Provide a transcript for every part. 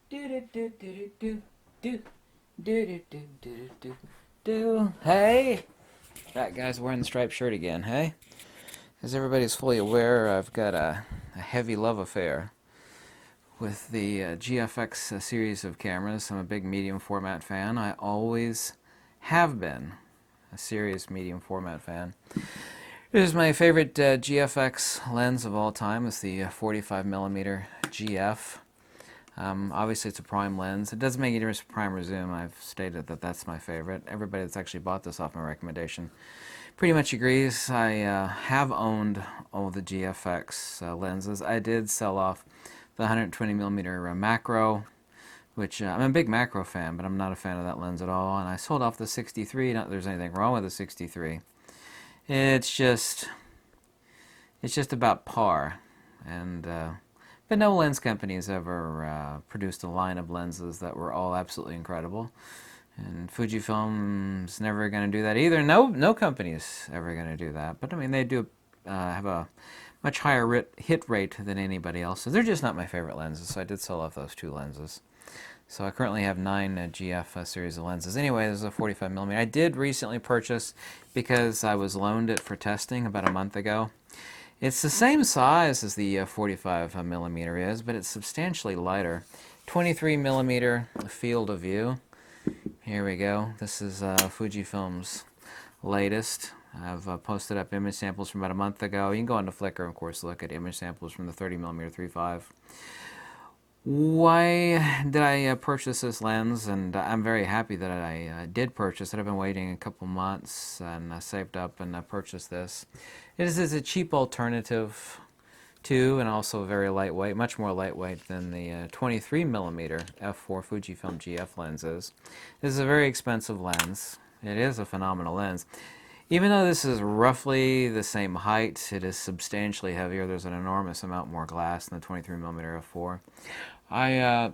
Do do do do do do do do do do do do. Hey, that guy's wearing the striped shirt again. Hey, as everybody's fully aware, I've got a heavy love affair with the GFX series of cameras. I'm a big medium format fan. I always have been a serious medium format fan. It is my favorite GFX lens of all time. It's the 45mm GF. Obviously, it's a prime lens. It doesn't make any difference for prime or zoom. I've stated that that's my favorite. Everybody that's actually bought this off my recommendation pretty much agrees. I have owned all the GFX lenses. I did sell off the 120mm macro, which I'm a big macro fan, but I'm not a fan of that lens at all. And I sold off the 63. Not that there's anything wrong with the 63. It's just about par, and but no lens company has ever produced a line of lenses that were all absolutely incredible. And Fujifilm's never going to do that either. No company is ever going to do that. But I mean, they do have a much higher hit rate than anybody else. So they're just not my favorite lenses. So I did sell off those two lenses. So I currently have 9 GF series of lenses. Anyway, this is a 45mm. I did recently purchase, because I was loaned it for testing about a month ago. It's the same size as the 45mm is, but it's substantially lighter. 23mm field of view. Here we go. This is Fujifilm's latest. I've posted up image samples from about a month ago. You can go onto Flickr, of course, look at image samples from the 30mm 3.5. Why did I purchase this lens? And I'm very happy that I did purchase it. I've been waiting a couple months, and I saved up and I purchased this. It is a cheap alternative to, and also very lightweight, much more lightweight than the 23mm f4 Fujifilm GF lenses. This is a very expensive lens. It is a phenomenal lens. Even though this is roughly the same height, it is substantially heavier. There's an enormous amount more glass in the 23mm f4. I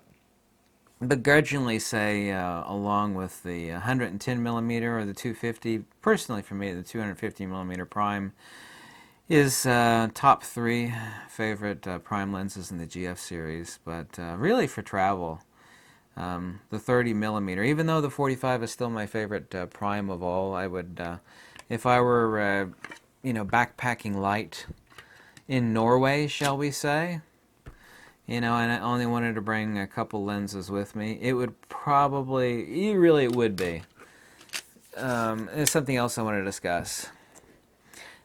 begrudgingly say, along with the 110mm or the 250, personally for me, the 250mm prime is top 3 favorite prime lenses in the GF series. But really for travel, the 30mm, even though the 45 is still my favorite prime of all, I would, if I were, backpacking light in Norway, shall we say, and I only wanted to bring a couple lenses with me, it would probably, it would be. There's something else I want to discuss.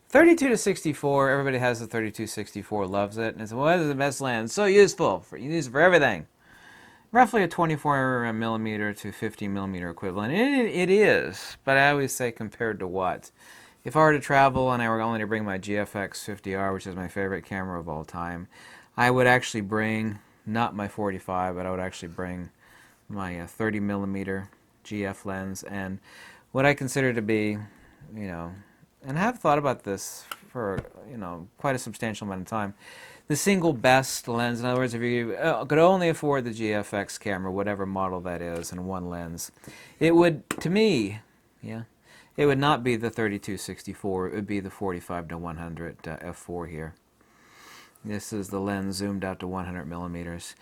32 to 64, everybody has the 32-64, loves it, and it's, well, this is the best lens, so useful, you use it for everything. Roughly a 24mm to 50mm equivalent. It is, but I always say compared to what? If I were to travel and I were only to bring my GFX 50R, which is my favorite camera of all time, I would actually bring, not my 45, but I would actually bring my 30mm GF lens, and what I consider to be, and I have thought about this for, quite a substantial amount of time, the single best lens. In other words, if you could only afford the GFX camera, whatever model that is, in one lens, it would, to me, it would not be the 32-64, it would be the 45-100 f4 here. This is the lens zoomed out to 100mm.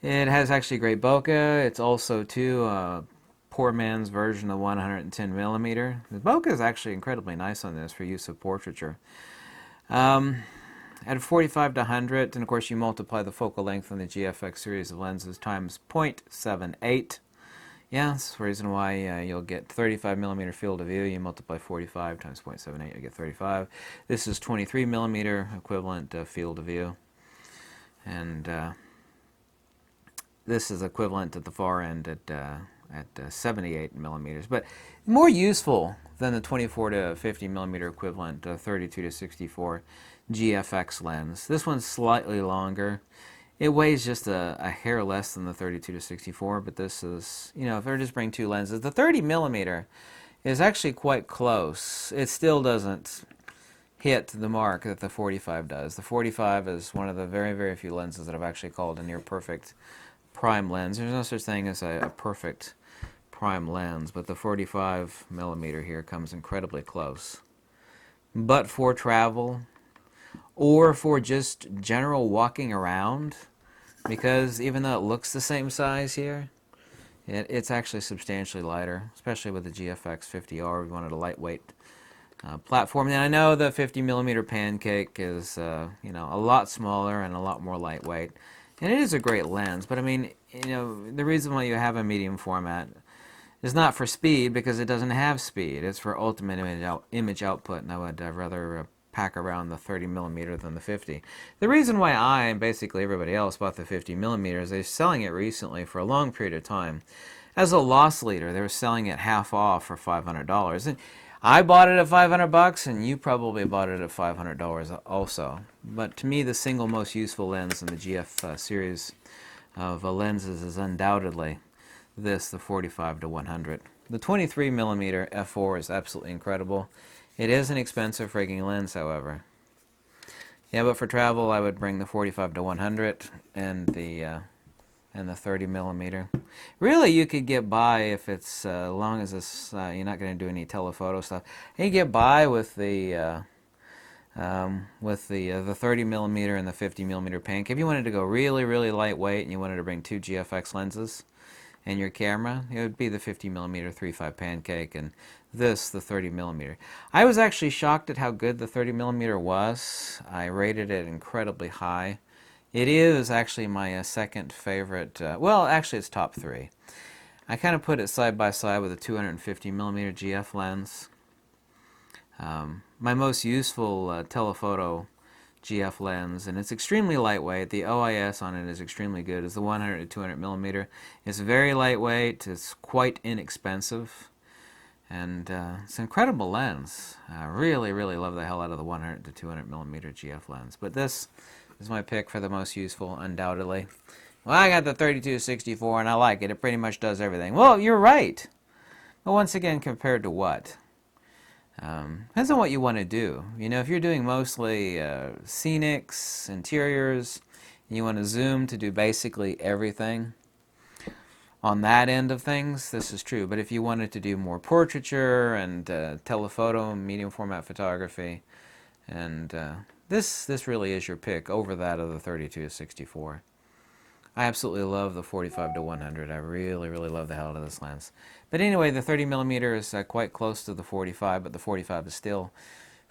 It has actually great bokeh. It's also, too, poor man's version of 110mm. The bokeh is actually incredibly nice on this for use of portraiture. At 45-100, and of course you multiply the focal length on the GFX series of lenses times 0.78. Yeah, that's the reason why you'll get 35mm field of view. You multiply 45 times 0.78, you get 35. This is 23mm equivalent field of view. And this is equivalent at the far end at 78mm. But more useful than the 24 to 50mm equivalent 32 to 64 GFX lens. This one's slightly longer. It weighs just a hair less than the 32 to 64, but this is, if I just bring two lenses, the 30mm is actually quite close. It still doesn't hit the mark that the 45 does. The 45 is one of the very, very few lenses that I've actually called a near perfect prime lens. There's no such thing as a perfect prime lens, but the 45mm here comes incredibly close. But for travel, or for just general walking around, because even though it looks the same size here, it's actually substantially lighter, especially with the GFX 50R. We wanted a lightweight platform. And I know the 50 millimeter pancake is you know, a lot smaller and a lot more lightweight, and it is a great lens. But I mean, you know, the reason why you have a medium format is not for speed, because it doesn't have speed. It's for ultimate image output, and I would rather pack around the 30 millimeter than the 50. The reason why I and basically everybody else bought the 50 millimeter is they're selling it recently for a long period of time as a loss leader. They were selling it half off for $500, and I bought it at $500, and you probably bought it at $500 also. But to me, the single most useful lens in the GF series of lenses is undoubtedly this, the 45 to 100. The 23 millimeter f4 is absolutely incredible. It is an expensive frigging lens, however. Yeah, but for travel, I would bring the 45 to 100 and the 30 millimeter. Really, you could get by if it's long as it's you're not going to do any telephoto stuff. You can get by with the 30 millimeter and the 50 millimeter pancake. If you wanted to go really, really lightweight and you wanted to bring 2 GFX lenses in your camera, it would be the 50 millimeter 3.5 pancake, and this, the 30 millimeter. I was actually shocked at how good the 30 millimeter was. I rated it incredibly high. It is actually my second favorite. Well, actually, it's top 3. I kind of put it side by side with a 250 millimeter GF lens. My most useful telephoto GF lens, and it's extremely lightweight. The OIS on it is extremely good. It's the 100 to 200 millimeter. It's very lightweight. It's quite inexpensive, and it's an incredible lens. I really, really love the hell out of the 100 to 200 millimeter GF lens. But this is my pick for the most useful, undoubtedly. Well, I got the 32-64, and I like it. It pretty much does everything. Well, you're right. But once again, compared to what? Depends on what you want to do. You know, if you're doing mostly scenics, interiors, and you want to zoom to do basically everything on that end of things, this is true. But if you wanted to do more portraiture and telephoto, medium format photography, and this really is your pick over that of the 32-64. I absolutely love the 45 to 100. I really, really love the hell out of this lens. But anyway, the 30 millimeter is quite close to the 45, but the 45 is still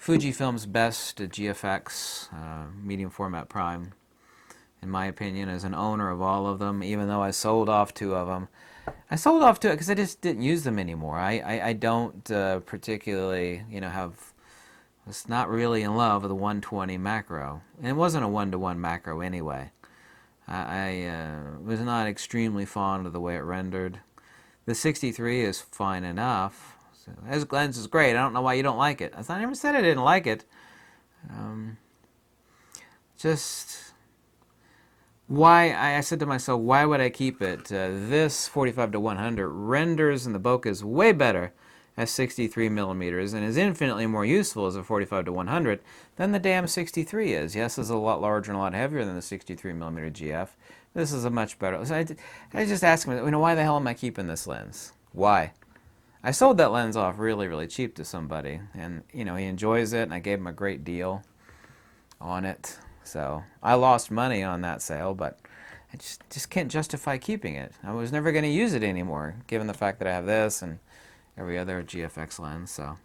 Fujifilm's best GFX medium format prime, in my opinion, as an owner of all of them. Even though I sold off 2 of them, I sold off 2 because I just didn't use them anymore. I don't particularly, you know, was not really in love with the 120 macro, and it wasn't a 1-to-1 macro anyway. I was not extremely fond of the way it rendered. The 63 is fine enough. So, this lens is great. I don't know why you don't like it. I never said I didn't like it. Just why I said to myself, why would I keep it? This 45 to 100 renders in the bokeh is way better as 63 millimeters and is infinitely more useful as a 45 to 100 than the damn 63 is. Yes, it's a lot larger and a lot heavier than the 63 millimeter GF. This is a much better. So I just asked him, you know, why the hell am I keeping this lens? Why? I sold that lens off really, really cheap to somebody, and you know, he enjoys it, and I gave him a great deal on it. So I lost money on that sale, but I just can't justify keeping it. I was never going to use it anymore, given the fact that I have this and every other GFX lens. So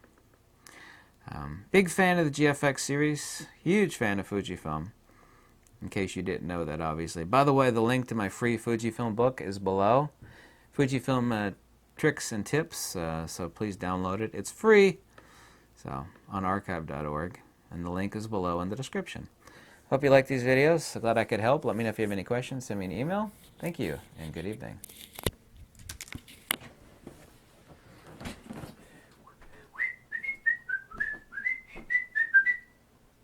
big fan of the GFX series, huge fan of Fujifilm, in case you didn't know that, obviously. By the way, the link to my free Fujifilm book is below. Fujifilm tricks and tips, so please download it. It's free, so on archive.org, and the link is below in the description. Hope you like these videos. So glad I could help. Let me know if you have any questions. Send me an email. Thank you, and good evening.